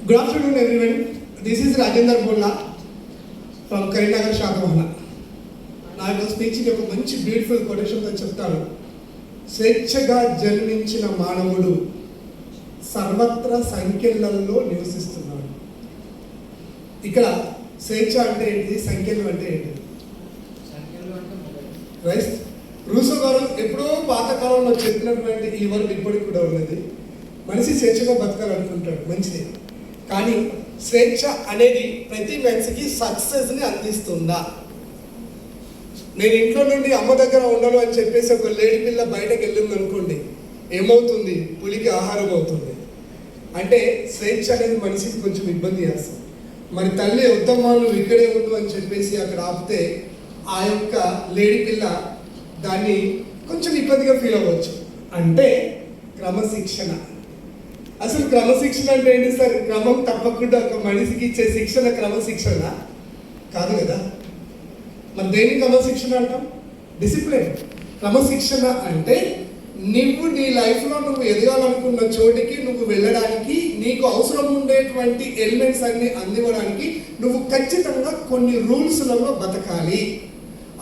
Good afternoon, everyone. This is Rajendra Bolla from Karinagar Shadavana. నా యొక్క స్పీచ్కి ఒక మంచి బ్యూటిఫుల్ కొటేషన్తో చెప్తాను. స్వేచ్ఛగా జన్మించిన మానవుడు సర్వత్ర సంఖ్యలలో నివసిస్తున్నాడు. ఇక్కడ స్వేచ్ఛ అంటే ఏంటి, సంఖ్యలు అంటే ఏంటి? రైట్. రూసో గారు ఎప్పుడో పాతకాలంలో చెప్పినటువంటి ఈ వర్డ్ ఇప్పటికి కూడా ఉన్నది. మనిషి స్వేచ్ఛగా బతకాలనుకుంటాడు, మంచిది. కానీ స్వేచ్ఛ అనేది ప్రతి మనిషికి సక్సెస్ని అందిస్తుందా? నేను ఇంట్లో నుండి అమ్మ దగ్గర ఉండను అని చెప్పేసి ఒక లేడీ పిల్ల బయటకు వెళ్ళింది అనుకోండి, ఏమవుతుంది? పులికి ఆహారం అవుతుంది. అంటే స్వేచ్ఛ అనేది మనిషికి కొంచెం ఇబ్బంది చేస్తుంది. మరి తల్లి ఉత్తమ్మా నువ్వు ఇక్కడే ఉండు అని చెప్పేసి అక్కడ ఆపితే ఆ యొక్క లేడీ పిల్ల దాన్ని కొంచెం ఇబ్బందిగా ఫీల్ అవ్వచ్చు. అంటే క్రమశిక్షణ. అసలు క్రమశిక్షణ అంటే ఏంటి సార్? క్రమం తప్పకుండా ఒక మనిషికి ఇచ్చే శిక్షణ క్రమశిక్షణ కాదు కదా. మరి దేని క్రమశిక్షణ అంటాం? డిసిప్లిన్. క్రమశిక్షణ అంటే నువ్వు నీ లైఫ్లో నువ్వు ఎదగాలనుకున్న చోటికి నువ్వు వెళ్ళడానికి నీకు అవసరం ఉండేటువంటి ఎలిమెంట్స్ అన్ని అందివ్వడానికి నువ్వు ఖచ్చితంగా కొన్ని రూల్స్లలో బతకాలి.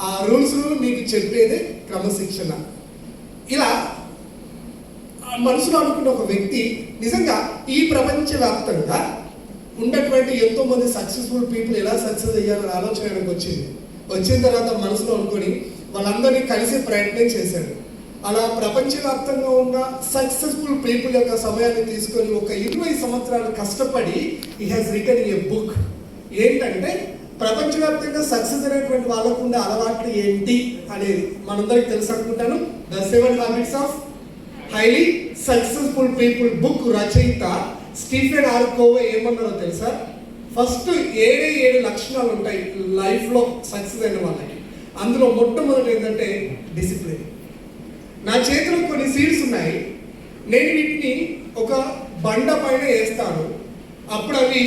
ఆ రూల్స్లో నీకు చెప్పేదే క్రమశిక్షణ. ఇలా మనసులో అనుకున్న ఒక వ్యక్తి నిజంగా ఈ ప్రపంచవ్యాప్తంగా ఉన్నటువంటి ఎంతో మంది సక్సెస్ఫుల్ పీపుల్ ఎలా సక్సెస్ అయ్యారని ఆలోచనకు వచ్చిన తర్వాత మనసులో అనుకొని వాళ్ళందరినీ కలిసే ప్రయత్నం చేశాడు. అలా ప్రపంచవ్యాప్తంగా ఉన్న సక్సెస్ఫుల్ పీపుల్ యొక్క సమయాన్ని తీసుకొని ఒక 20 సంవత్సరాలు కష్టపడి he has written a book. ఏంటంటే ప్రపంచవ్యాప్తంగా సక్సెస్ అనేటువంటి వాళ్ళకు ఉండే అలవాట్లు ఏంటి అనేది మనందరికి తెలుసు అనుకుంటాను. The 7 habits of highly successful people book రచయిత స్టీఫెన్ ఆర్ కోవే ఏమన్నారో తెలుసా? ఫస్ట్ 7 లక్షణాలు ఉంటాయి లైఫ్లో సక్సెస్ అయిన వాళ్ళకి. అందులో మొట్టమొదటి ఏంటంటే డిసిప్లిన్. నా చేతిలో కొన్ని సీడ్స్ ఉన్నాయి. నేను వీటిని ఒక బండ పైన వేస్తాను. అప్పుడు అవి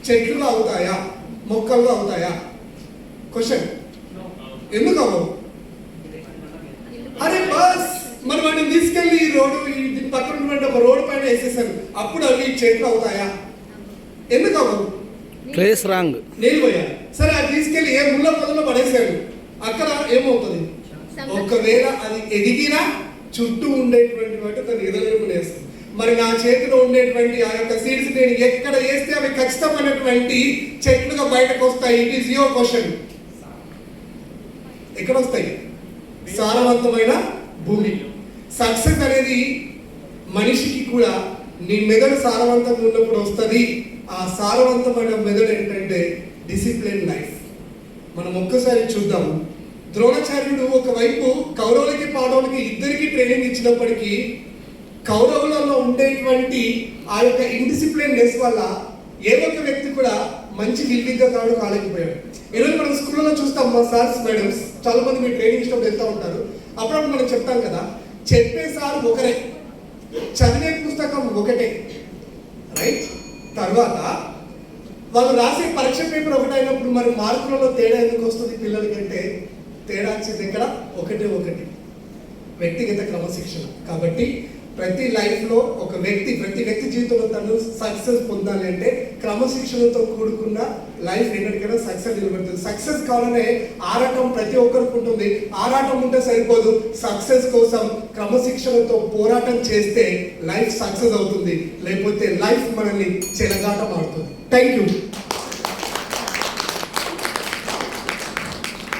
చెట్లుగా అవుతాయా, మొక్కలుగా అవుతాయా? క్వశ్చన్. ఎందుకు అవ్వవు? అరే బస్, మరి వాటిని తీసుకెళ్ళి దీని పక్కన ఉన్నటువంటి ఒక రోడ్డు పైన వేసేసాను. అప్పుడు అవి చెట్లు అవుతాయా? ఎందుకు అవ్వవు? Place wrong. నేను పోయాను. సరే, అది తీసుకెళ్ళి ఏ ముళ్ళ పొదలో పడేసాను. అక్కడ ఏమవుతుంది? ఒకవేళ అది ఎదిగినా చుట్టూ ఉండేటువంటి వాటి తను ఎదగలేమనేస్తుంది. మరి నా చేతిలో ఉండేటువంటి ఆ యొక్క సీడ్స్ నేను ఎక్కడ వేస్తే అవి ఖచ్చితమైనటువంటి చెట్లుగా బయటకు వస్తాయి. It is your question. ఎక్కడ వస్తాయి? సారవంతమైన భూమి. సక్సెస్ అనేది మనిషికి కూడా నీ మెదడు సారవంతంగా ఉన్నప్పుడు వస్తుంది. ఆ సారవంతమైన మెదడు ఏంటంటే డిసిప్లిన్ లైఫ్. మనం ఒక్కసారి చూద్దాము. ద్రోణాచార్యుడు ఒకవైపు కౌరవులకి పాండవులకి ఇద్దరికి ట్రైనింగ్ ఇచ్చినప్పటికీ కౌరవులలో ఉండేటువంటి ఆ యొక్క ఇండిసిప్లిన్నెస్ వల్ల ఏ ఒక్క వ్యక్తి కూడా మంచి నిర్విద్య కాలేకపోయాడు. ఈరోజు మనం స్కూల్లో చూస్తాం, మా సార్స్ మేడమ్స్ చాలా మంది మీరు ట్రైనింగ్ ఇచ్చినప్పుడు వెళ్తూ ఉంటారు. అప్పుడప్పుడు మనం చెప్తాం కదా, చెప్పే సార్ ఒకరే, చదివే పుస్తకం ఒకటే, రైట్? తర్వాత వాళ్ళు రాసే పరీక్ష పేపర్ ఒకటైనప్పుడు మరి మార్కులలో తేడా ఎందుకు వస్తుంది పిల్లలకంటే? తేడా వచ్చేది ఎక్కడ? ఒకటి వ్యక్తిగత క్రమశిక్షణ. కాబట్టి ప్రతి లైఫ్లో ప్రతి వ్యక్తి జీవితంలో తను సక్సెస్ పొందాలి అంటే క్రమశిక్షణతో కూడుకున్న లైఫ్ ఎన్నటికైనా సక్సెస్ నిలబడుతుంది. సక్సెస్ కావాలనే ఆరాటం ప్రతి ఒక్కరికి ఉంటుంది. ఆరాటం ఉంటే సరిపోదు, సక్సెస్ కోసం క్రమశిక్షణతో పోరాటం చేస్తే లైఫ్ సక్సెస్ అవుతుంది. లేకపోతే లైఫ్ మనల్ని చెలగాటం ఆడుతుంది. Thank you.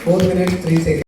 4 minutes 3 seconds.